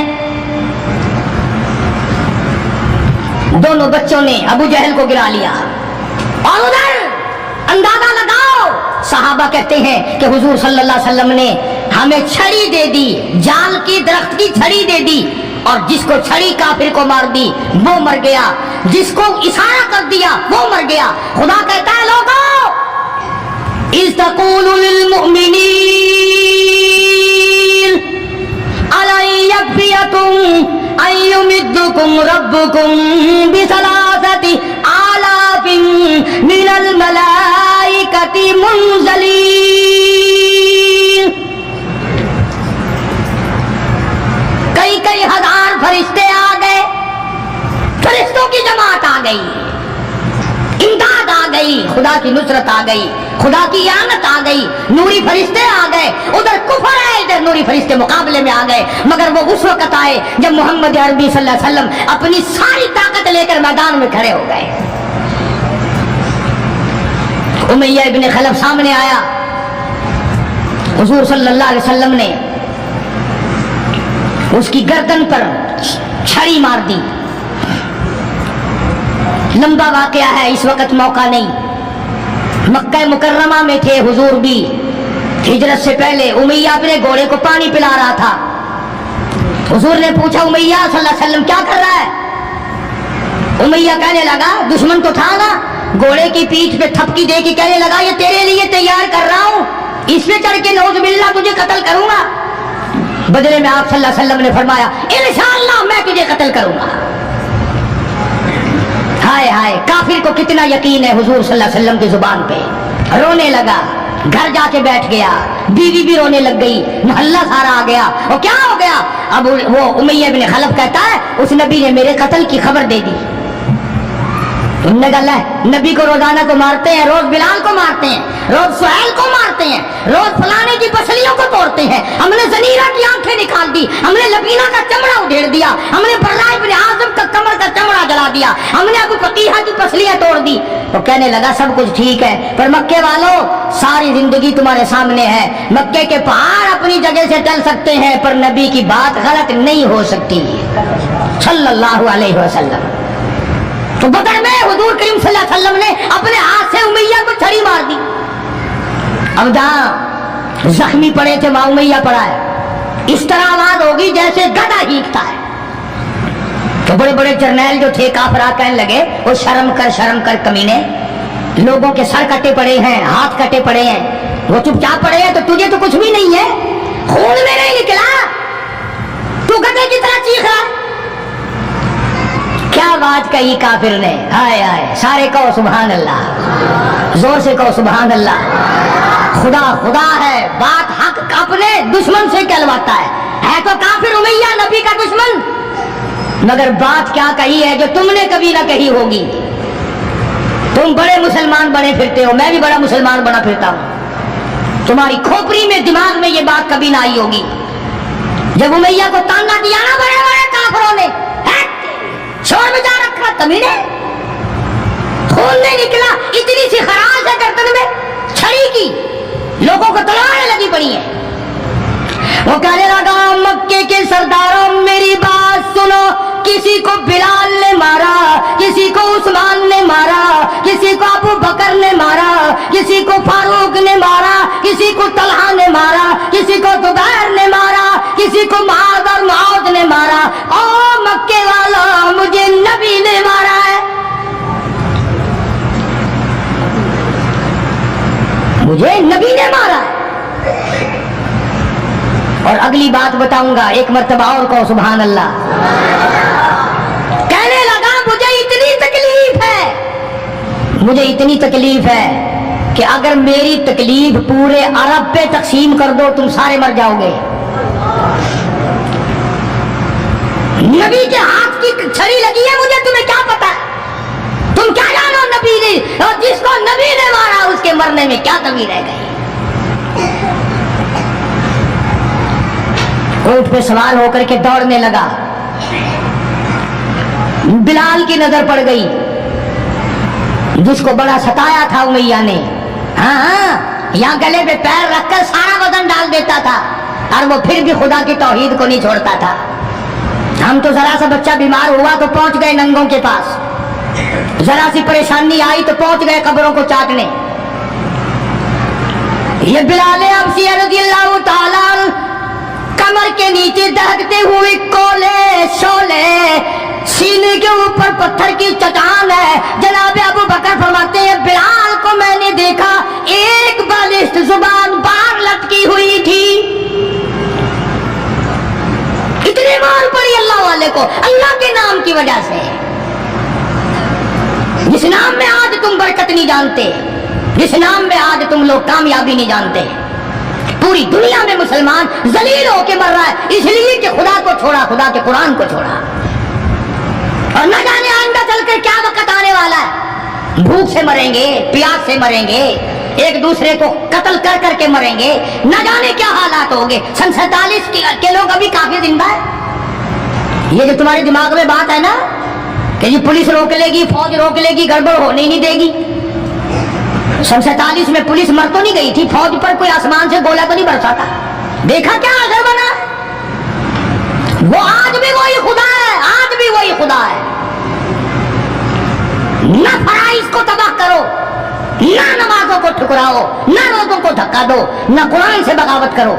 दोनों बच्चों ने अबू जहल को गिरा लिया। और उधर अंदाजा लगाओ, सहाबा कहते हैं कि हुजूर सल्लल्लाहु अलैहि वसल्लम ने हमें छड़ी दे दी, जाल की दरख्त की छड़ी दे दी, اور جس کو چھڑی کافر کو مار دی وہ مر گیا، جس کو اشارہ کر دیا وہ مر گیا۔ خدا کہتا ہے لوگوں اذ تقول للمؤمنین أَلَنْ يَكْفِيَكُمْ أَنْ يُمِدَّكُمْ رَبُّكُمْ بِثَلَاثَةِ آلَافٍ مِنَ الْمَلَائِكَةِ مُنْزَلِينَ۔ کئی ہزار فرشتے آ گئے، فرشتوں کی جماعت آ گئی، امداد آ گئی، خدا کی نصرت آ گئی، خدا کی اعانت آ گئی، نوری فرشتے آ گئے، ادھر کفر ہے ادھر نوری فرشتے مقابلے میں آ گئے، مگر وہ اس وقت آئے جب محمد عربی صلی اللہ علیہ وسلم اپنی ساری طاقت لے کر میدان میں کھڑے ہو گئے۔ امیہ ابن خلف سامنے آیا، حضور صلی اللہ علیہ وسلم نے اس کی گردن پر چھڑی مار دی۔ لمبا واقعہ ہے، اس وقت موقع نہیں۔ مکہ مکرمہ میں تھے حضور بھی، ہجرت سے پہلے امیہ اپنے گھوڑے کو پانی پلا رہا تھا۔ حضور نے پوچھا امیہ صلی اللہ علیہ وسلم کیا کر رہا ہے؟ امیہ کہنے لگا دشمن تو تھا نا، گھوڑے کی پیٹھ پہ تھپکی دے کے کہنے لگا یہ تیرے لیے تیار کر رہا ہوں، اس پہ چڑھ کے نعوذ باللہ تجھے قتل کروں گا۔ بدلے میں آپ صلی اللہ علیہ وسلم نے فرمایا انشاءاللہ میں تجھے قتل کروں گا۔ ہائے ہائے، کافر کو کتنا یقین ہے حضور صلی اللہ علیہ وسلم کی زبان پہ۔ رونے لگا، گھر جا کے بیٹھ گیا، بیوی بھی رونے لگ گئی، محلہ سارا آ گیا۔ اور کیا ہو گیا؟ اب وہ امیہ بن خلف کہتا ہے اس نبی نے میرے قتل کی خبر دے دی۔ انہوں نے کہا نبی کو روزانہ کو مارتے ہیں، روز بلال کو مارتے ہیں، روز سہیل کو مارتے ہیں، روز فلانے کی پسلیوں کو توڑتے ہیں، ہم نے زنیرہ کی آنکھیں نکال دی، ہم نے لبینہ کا چمڑا ادھیڑ دیا، ہم نے برائے ابن عازب کا کمر کا چمڑا جلا دیا، ہم نے ابو فقیہہ کی پسلیاں توڑ دی۔ تو کہنے لگا سب کچھ ٹھیک ہے، پر مکے والوں ساری زندگی تمہارے سامنے ہے، مکے کے پہاڑ اپنی جگہ سے ٹل سکتے ہیں پر نبی کی بات غلط نہیں ہو سکتی صلی اللہ علیہ وسلم۔ تو بدر میں حضور کریم صلی اللہ علیہ وسلم نے اپنے ہاتھ سے امیہ کو چھڑی مار دی۔ اب جہاں زخمی پڑے تھے وہاں امیہ پڑا ہے، اس طرح آواز ہوگی جیسے گدھا ہینکتا ہے۔ تو بڑے بڑے جرنیل جو تھے کافرہ کہنے لگے وہ شرم کر کمینے، لوگوں کے سر کٹے پڑے ہیں، ہاتھ کٹے پڑے ہیں، وہ چپ چاپ پڑے ہیں، تو تجھے تو کچھ بھی نہیں ہے، خون میں نہیں نکلا، تو گدھے کی طرح چیخ رہا۔ کیا بات کہی کافر نے، ہائے ہائے، سارے کہو سبحان اللہ، زور سے کہو سبحان اللہ۔ خدا خدا ہے، بات حق اپنے دشمن سے کہلواتا ہے تو کافر امیہ نبی کا دشمن، مگر بات کیا کہی ہے جو تم نے کبھی نہ کہی ہوگی۔ تم بڑے مسلمان بنے پھرتے ہو، میں بھی بڑا مسلمان بنا پھرتا ہوں، تمہاری کھوپڑی میں دماغ میں یہ بات کبھی نہ آئی ہوگی۔ جب امیہ کو تانگا دیا نا بڑے بڑے کافروں نے، شور بجا رکھا، کمینے خون نہیں نکلا، اتنی سی خراش ہے گردن میں چھڑی کی، لوگوں کو تلواریں لگی پڑی ہیں۔ وہ کہنے لگا مکے کے سرداروں میری بات سنو، کسی کو بلال نے مارا، کسی کو عثمان نے مارا، کسی کو ابو بکر نے مارا، کسی کو فاروق نے مارا، کسی کو طلحہ نے مارا، کسی کو زبیر نے مارا، کسی کو معاذ اور معاذ نے مارا، او مکے والا مجھے نبی نے مارا ہے، مجھے نبی نے مارا ہے۔ اور اگلی بات بتاؤں گا، ایک مرتبہ اور کہو سبحان اللہ۔ کہنے لگا مجھے اتنی تکلیف ہے کہ اگر میری تکلیف پورے عرب پہ تقسیم کر دو تم سارے مر جاؤ گے۔ نبی کے ہاتھ کی چھڑی لگی ہے، مجھے تمہیں کیا پتا ہے، تم کیا جانو نبی نے، اور جس کو نبی نے مارا اس کے مرنے میں کیا کمی رہ گئی۔ اونٹ پہ سوار ہو کر کے دوڑنے لگا، بلال کی نظر پڑ گئی جس کو بڑا ستایا تھا امیہ نے، ہاں یہاں گلے پہ پیر رکھ کر سارا وزن ڈال دیتا تھا اور وہ پھر بھی خدا کی توحید کو نہیں چھوڑتا تھا۔ ہم تو ذرا سا بچہ بیمار ہوا تو پہنچ گئے ننگوں کے پاس، ذرا سی پریشانی آئی تو پہنچ گئے قبروں کو چاٹنے۔ یہ بلال حبشی رضی اللہ تعالیٰ کمر کے نیچے دہکتے ہوئے کولے पत्थर की चट्टान है। जनाब अबू बकर फरमाते हैं बिलाल को मैंने देखा एक बालिश्त जुबान बाहर लटकी हुई थी। इतनी मार पड़ी अल्लाह वाले को अल्लाह के नाम की वजह से। जिस नाम में आज तुम बरकत नहीं जानते, जिस नाम में आज तुम लोग कामयाबी नहीं जानते, पूरी दुनिया में मुसलमान जलील होके मर रहा है इसलिए कि खुदा को छोड़ा, खुदा के कुरान को छोड़ा। और न जाने आइंदा चलकर क्या वक्त आने वाला है। भूख से मरेंगे, प्यास से मरेंगे, एक दूसरे को कत्ल कर करके मरेंगे, न जाने क्या हालात होंगे। सन 47 के लोग अभी काफी जिंदा है। ये जो तुम्हारे दिमाग में बात है ना कि ये पुलिस रोक लेगी, फौज रोक लेगी, गड़बड़ होने नहीं देगी। सन 47 में पुलिस मर तो नहीं गई थी, फौज पर कोई आसमान से गोला तो नहीं बरसा था। देखा क्या असर बना? वो आज भी वही खुदा है, आज भी वही खुदा है। न फराइज को तबाह करो, न नमाजों को ठुकराओ, न रोजों को धक्का दो, न कुरान से बगावत करो।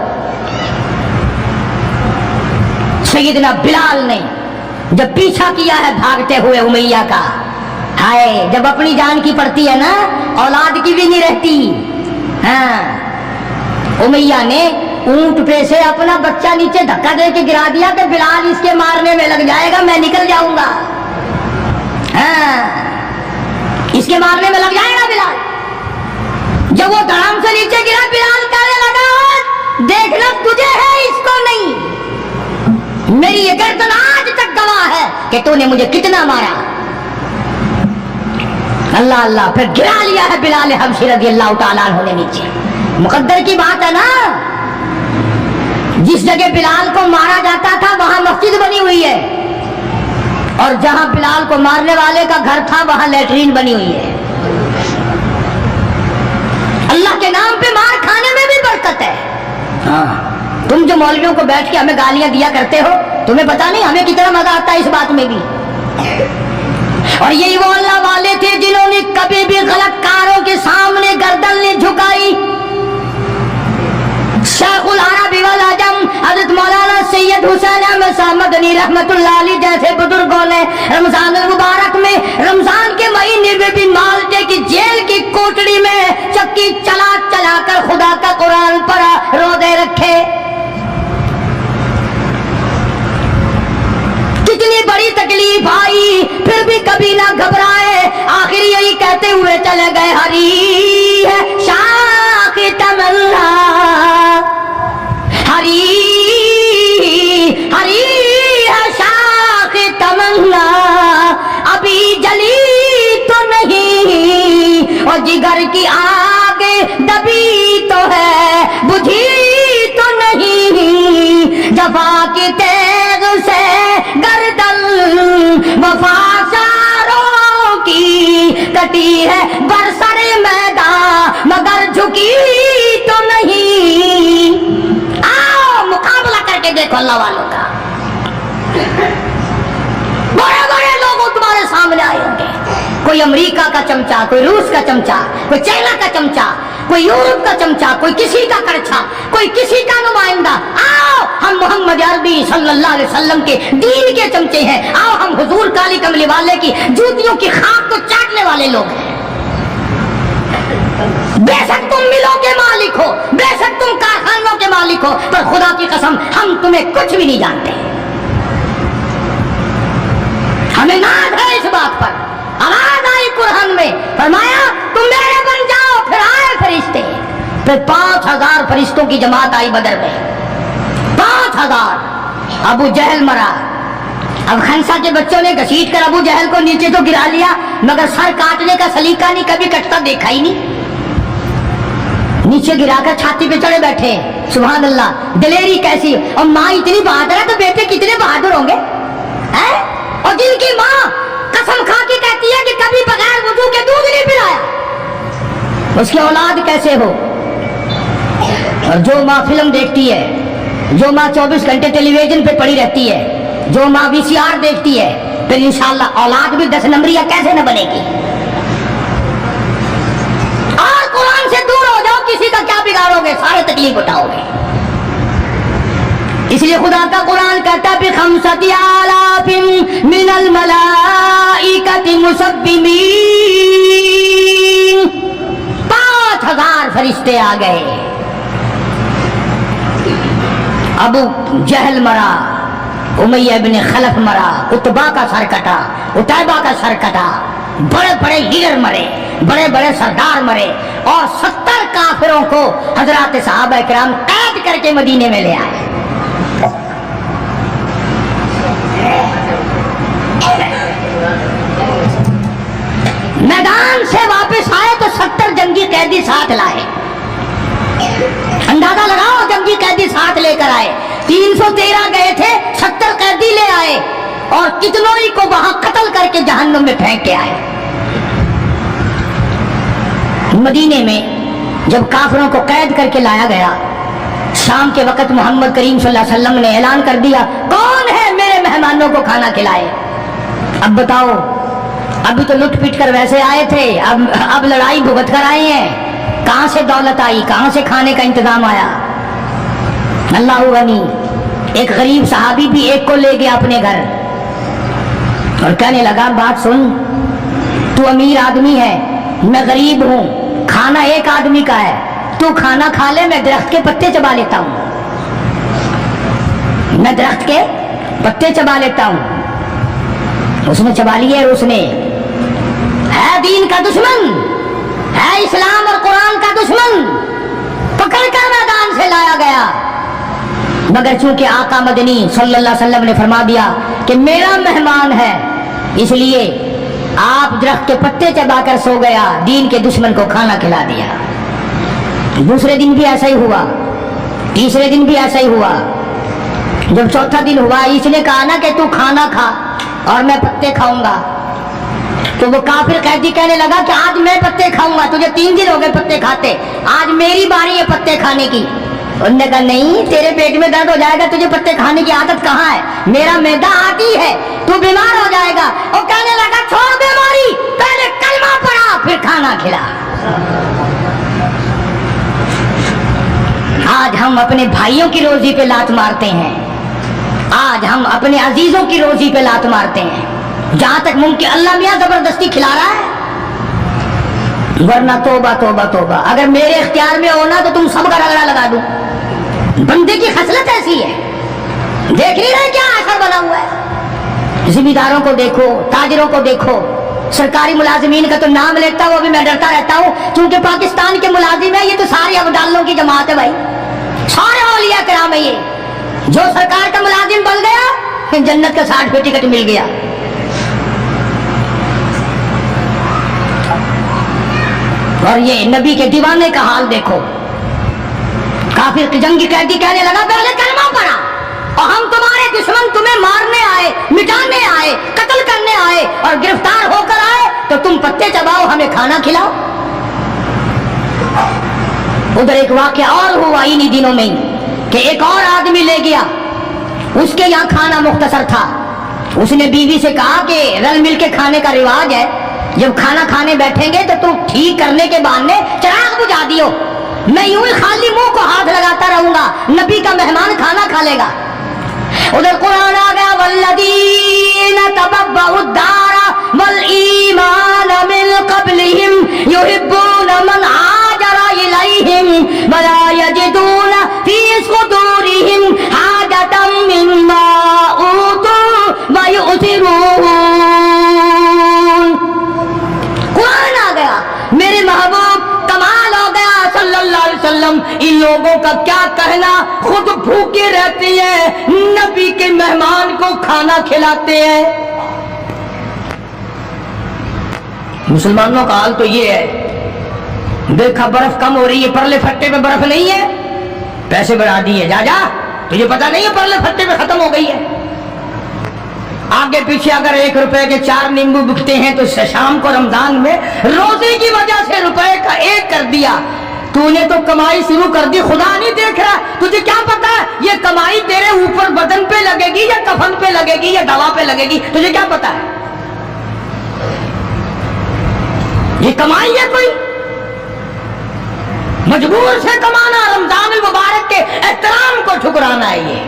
सैयदना बिलाल ने जब पीछा किया है भागते हुए उमैया का, हाय जब अपनी जान की पड़ती है ना औलाद की भी नहीं रहती। हाँ, उमैया ने ऊंट पे से अपना बच्चा नीचे धक्का दे के गिरा दिया कि बिलाल इसके मारने में लग जाएगा, मैं निकल जाऊंगा। हाँ, इसके मारने में लग जाएगा बिलाल। जब वो धड़ाम से नीचे गिरा बिलाल कहने लगा देखना तुझे है, इसको नहीं। मेरी ये गर्दन आज तक गवाह है कि तूने मुझे कितना मारा। अल्लाह अल्लाह, फिर गिरा लिया है बिलाल हबशी रज़ी अल्लाह ताला अन्हु ने नीचे। मुकद्दर की बात है ना, जिस जगह बिलाल को मारा जाता था वहां मस्जिद बनी हुई है, और जहां बिलाल को मारने वाले का घर था वहां लैट्रीन बनी हुई है। अल्लाह के नाम पे मार खाने में भी बरकत है। हाँ, तुम जो मौलवियों को बैठ के हमें गालियां दिया करते हो, तुम्हें पता नहीं हमें कितना मजा आता है इस बात में भी। और यही वो अल्लाह वाले थे जिन्होंने कभी भी गलत कारों के सामने गर्दन नहीं झुकाई। शेखुल अरबी वल अजम हज़रत मौलाना सैयद हुसैन अहमद शाह मदनी रहमतुल्लाह अलैह जैसे बुजुर्गों ने रमजान मुबारक में, रमजान के महीने में भी माल्टे की जेल की कोठरी में चक्की चला चला कर खुदा का कुरान पढ़ा, रोजे रखे। कितनी बड़ी तकलीफ आई फिर भी कभी ना घबराए, आखिर यही कहते हुए चले गए हरी है शाख तमन्ना, हरी हरी है शाख तमन्ना, अभी जली तो नहीं और जिगर की आग दबी तो है, बुझी तो नहीं, जफा की तेग से गर्दन वफासारों की कटी है बरसरे मैदान मगर झुकी तो नहीं। आओ मुकाबला करके देखो अल्लाह वालों का। बड़े बड़े लोग तुम्हारे सामने आए होंगे, कोई अमेरिका का चमचा, कोई रूस का चमचा, कोई चाइना का चमचा, कोई यूरोप का चमचा, कोई किसी का करछा, कोई किसी का नुमाइंदा। आओ हम मोहम्मद अरबी सल्लल्लाहु अलैहि वसल्लम के दीन के चमचे हैं। आओ हम हुजूर काली कमली वाले की जूतियों की खाक को चाटने वाले लोग हैं। बेशक तुम मिलों के मालिक हो, बेशक तुम कारखानों के मालिक हो, पर खुदा की कसम हम तुम्हें कुछ भी नहीं जानते। हमें नाज है इस बात पर। आवाज आई कुरान में, फरमाया तुम मेरे बन जाओ। फिर आए फरिश्ते, फिर 5000 फरिश्तों की जमात आई बदर में, 5000। अबू जहल मरा। अब खंसा के बच्चों ने घसीट कर अबू जहल को नीचे तो गिरा लिया, मगर सर काटने का सलीका नहीं कभी कटता देखा ही नहीं। नीचे गिराकर छाती पे चढ़े बैठे। सुभान अल्लाह, दिलेरी कैसी। और माँ इतनी बहादुर है तो बेटे कितने बहादुर होंगे हैं? और जिनकी माँ कसम खा के कहती है कि कभी बगैर वुजू के दूध नहीं पिलाया, उसकी औलाद कैसे हो। और जो माँ फिल्म देखती है, जो माँ 24 घंटे टेलीविजन पे पड़ी रहती है, जो माँ VCR देखती है, फिर इंशाअल्लाह औलाद भी 10 नंबरिया कैसे न बनेगी। और कुरान से दूर हो जाओ, किसी का क्या बिगाड़ोगे, सारे तकलीफ उठाओगे। इसलिए खुदा का कुरान कहता है खमसती आलाफिन मिनल मलाइकति मुसब्बिमीन, 5000 फरिश्ते आ गए। अबू जहल मरा, उमैया इब्न खलफ मरा, उतबा का सर कटा, उतैबा का सर कटा, बड़े बड़े लीडर मरे, बड़े बड़े सरदार मरे, और 70 काफिरों को हजरात सहाबा किराम कैद करके मदीने में ले आए। मैदान से वापस आए तो 70 जंगी कैदी साथ लाए। अंदाजा लगाओ, जंगी कैदी साथ लेकर आए। 313 गए थे, 70 कैदी ले आए, और कितनों ही को वहां कत्ल करके जहन्नुम में फेंक के आए। मदीने में जब काफिरों को कैद करके लाया गया, शाम के वक्त मोहम्मद करीम सल्लल्लाहु अलैहि वसल्लम ने ऐलान कर दिया, कौन है मेरे मेहमानों को खाना खिलाए। अब बताओ, अभी तो लुट पिट कर वैसे आए थे, अब लड़ाई भुगत कर आए हैं। कहां से दौलत आई, कहां से खाने का इंतजाम आया। अल्लाह गनी। एक गरीब सहाबी भी एक को ले गया अपने घर और कहने लगा, बात सुन, तू अमीर आदमी है, मैं गरीब हूं, खाना एक आदमी का है, तू खाना खा ले, मैं दरख्त के पत्ते चबा लेता हूं, मैं दरख्त के पत्ते चबा लेता हूं। उसने चबा लिए, उसने है दीन का दुश्मन, है इस्लाम और कुरान का दुश्मन, पकड़कर मैदान से लाया गया। मगर चूंकि आका मदनी सल्लल्लाहु अलैहि वसल्लम ने फरमा दिया कि मेरा मेहमान है, इसलिए आप दरख्त के पत्ते चबाकर सो गया, दीन के दुश्मन को खाना खिला दिया। दूसरे दिन भी ऐसा ही हुआ, तीसरे दिन भी ऐसा ही हुआ। जब चौथा दिन हुआ, इसने कहा ना कि तू खाना खा और मैं पत्ते खाऊंगा, तो वो काफिर कैदी कहने लगा कि आज मैं पत्ते खाऊंगा, तुझे 3 दिन हो गए पत्ते खाते, आज मेरी बारी है पत्ते खाने की। उन्होंने कहा नहीं, तेरे पेट में दर्द हो जाएगा, तुझे पत्ते खाने की आदत कहाँ है, मेरा मैदा आती है, तू बीमार हो जाएगा। और कहने लगा छोड़ बीमारी, पहले कलमा पढ़ा फिर खाना खिला। आज हम अपने भाइयों की रोजी पे लात मारते हैं, आज हम अपने अजीजों की रोजी पे लात मारते हैं, जहां तक मुमकिन अल्लाह मियां जबरदस्ती खिला रहा है, वरना तौबा तौबा तौबा। अगर मेरे इख्तियार में होना तो तुम सबका रगड़ा लगा दूं। बंदे की खसलत ऐसी है, देख नहीं रहे क्या असर बना हुआ है। जिम्मेदारों को देखो, ताजिरों को देखो, सरकारी मुलाजिमीन का तो नाम लेता हूं, अभी मैं डरता रहता हूं, क्योंकि पाकिस्तान के मुलाजिम है, ये तो सारे अब्दालों की जमात है भाई, सारे औलिया किराम है। ये जो सरकार का मुलाजिम बन गया, जन्नत का सर्टिफिकेट मिल गया। और ये नबी के दीवाने का हाल देखो, काफिर जंगी कैदी कहने लगा पहले कलमा पढ़ा, और हम तुम्हारे दुश्मन तुम्हें मारने आए, मिटाने आए, कत्ल करने आए, और गिरफ्तार होकर आए तो तुम पत्ते चबाओ, हमें खाना खिलाओ। उधर एक वाकया और हुआ इन्हीं दिनों में कि एक और आदमी ले गया, उसके यहाँ खाना मुख्तसर था, उसने बीवी से कहा कि रल मिल के खाने का रिवाज है, जब खाना खाने बैठेंगे तो तुम ठीक करने के बहाने चिराग बुझा दियो, मैं यूं ही खाली मुंह को हाथ लगाता रहूंगा, नबी का मेहमान खाना खा लेगा। उधर कुरान आ गया, वल्लदीना तबव्वउद दारा वल ईमान मिन क़ब्लिहिम युहिब्बूना मन हाजरा इलैहिम वला यजिदूना फी सुदूरिहिम हाजतम मिम्मा ऊतू व यु'थिरून। कुरान आ गया, मेरे महबूब कमाल हो गया सल्लल्लाहु अलैहि वसल्लम, इन लोगों का क्या कहना, खुद भूखे रहते हैं, नबी के मेहमान को खाना खिलाते हैं। मुसलमानों का हाल तो ये है, देखा बर्फ कम हो रही है, परले फट्टे में बर्फ नहीं है, पैसे बढ़ा दिए, जा जा, तुझे पता नहीं है परले फट्टे में खत्म हो गई है। आगे पीछे अगर 1 रुपए के 4 नींबू बिकते हैं तो शाम को रमजान में रोजे की वजह से रुपए का 1 कर दिया, तूने तो कमाई शुरू कर दी, खुदा नहीं देख रहा, तुझे क्या पता ये कमाई तेरे ऊपर बदन पे लगेगी या कफन पे लगेगी या दवा पे लगेगी, तुझे क्या पता है। ये कमाई है कोई, मजबूर से कमाना, रमजान मुबारक के एहतराम को ठुकराना है ये।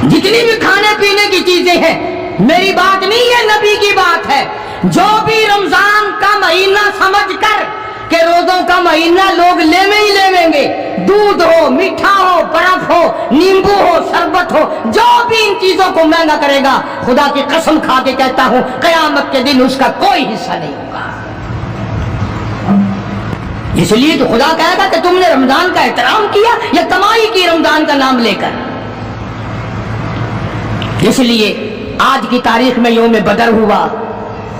जितनी भी खाने पीने की चीजें हैं, मेरी बात नहीं है, नबी की बात है। जो भी रमजान का महीना समझकर कि रोजों का महीना लोग लेवे ही लेवेंगे, दूध हो, मीठा हो, बर्फ हो, नींबू हो, शरबत हो, जो भी इन चीजों को महंगा करेगा, खुदा की कसम खा के कहता हूं, कयामत के दिन उसका कोई हिस्सा नहीं होगा। इसलिए तो खुदा कहेगा कि तुमने रमजान का एहतराम किया या कमाई की रमजान का नाम लेकर। इसलिए आज की तारीख में यौम बदर हुआ,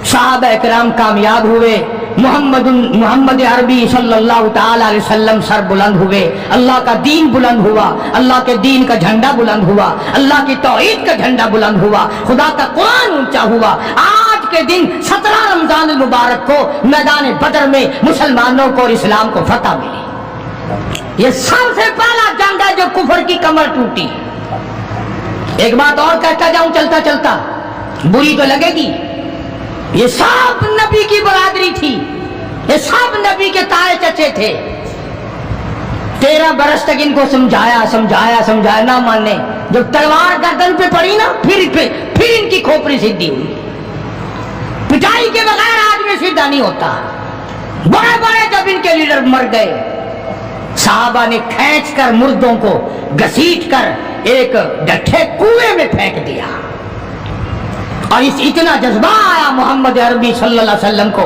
सहाबा इकराम कामयाब हुए, मोहम्मद अरबी सल्लल्लाहु ताला अलैहि वसल्लम सर बुलंद हुए, अल्लाह का दीन बुलंद हुआ, अल्लाह के दीन का झंडा बुलंद हुआ, अल्लाह की तौहीद का झंडा बुलंद हुआ, खुदा का कुरान ऊंचा हुआ। आज के दिन 17 रमजान मुबारक को मैदान बदर में मुसलमानों को और इस्लाम को फतह मिली। ये सबसे पहला जंग है जो कुफर की कमर टूटी। एक बात और कहता जाऊं चलता चलता, बुरी तो लगेगी, ये सब नबी की बरादरी थी, ये सब नबी के ताए चचे थे। 13 बरस तक इनको समझाया ना माने। जब तलवार गर्दन पे पड़ी ना, फिर इनकी खोपड़ी सीधी हुई। पिटाई के बगैर आदमी सीधा नहीं होता। बड़े बड़े जब इनके लीडर मर गए, साहबा ने खींच कर मुर्दों को घसीट कर एक डठे कुएं में फेंक दिया। और इतना जज्बा आया मोहम्मद अरबी सल्लल्लाहु अलैहि वसल्लम को,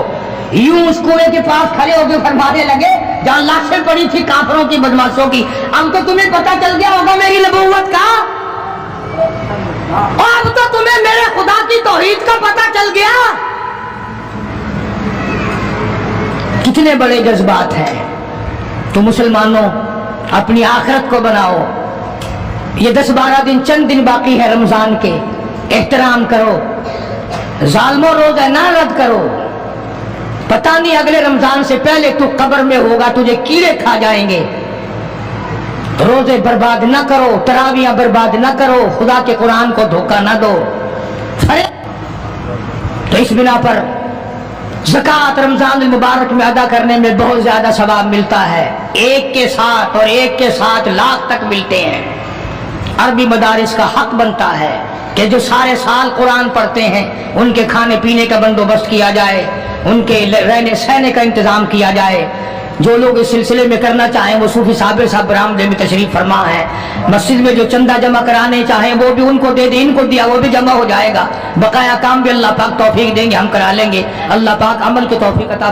यूं उस कुएं के पास खड़े होकर फरमाने लगे जहां लाशें पड़ी थी काफरों की, बदमाशों की, अब तो तुम्हें पता चल गया होगा मेरी नबूवत का, और अब तो तुम्हें मेरे खुदा की तौहीद का पता चल गया। कितने बड़े जज्बात हैं। तो मुसलमानों, अपनी आखिरत को बनाओ। ये 10-12 दिन, चंद दिन बाकी है रमजान के, एहतराम करो, जालिमों रोजा ना रद्द करो। पता नहीं अगले रमजान से पहले तू कब्र में होगा, तुझे कीड़े खा जाएंगे। रोजे बर्बाद ना करो, तरावियां बर्बाद ना करो, खुदा के कुरान को धोखा ना दो। तो इस बिना पर ज़कात रमजान मुबारक में अदा करने में बहुत ज्यादा सवाब मिलता है। एक के साथ और एक के साथ लाख तक मिलते हैं। अरबी मदारिस का हक बनता है कि जो सारे साल कुरान पढ़ते हैं उनके खाने पीने का बंदोबस्त किया जाए, उनके रहने सहने का इंतजाम किया जाए। जो लोग इस सिलसिले में करना चाहें वो सूफी साहब बरामदे में तशरीफ फरमा है। मस्जिद में जो चंदा जमा कराने चाहें वो भी उनको दे दे, इनको दिया वो भी जमा हो जाएगा। बकाया काम भी अल्लाह पाक तौफीक देंगे, हम करा लेंगे। अल्लाह पाक अमल की तौफीक अता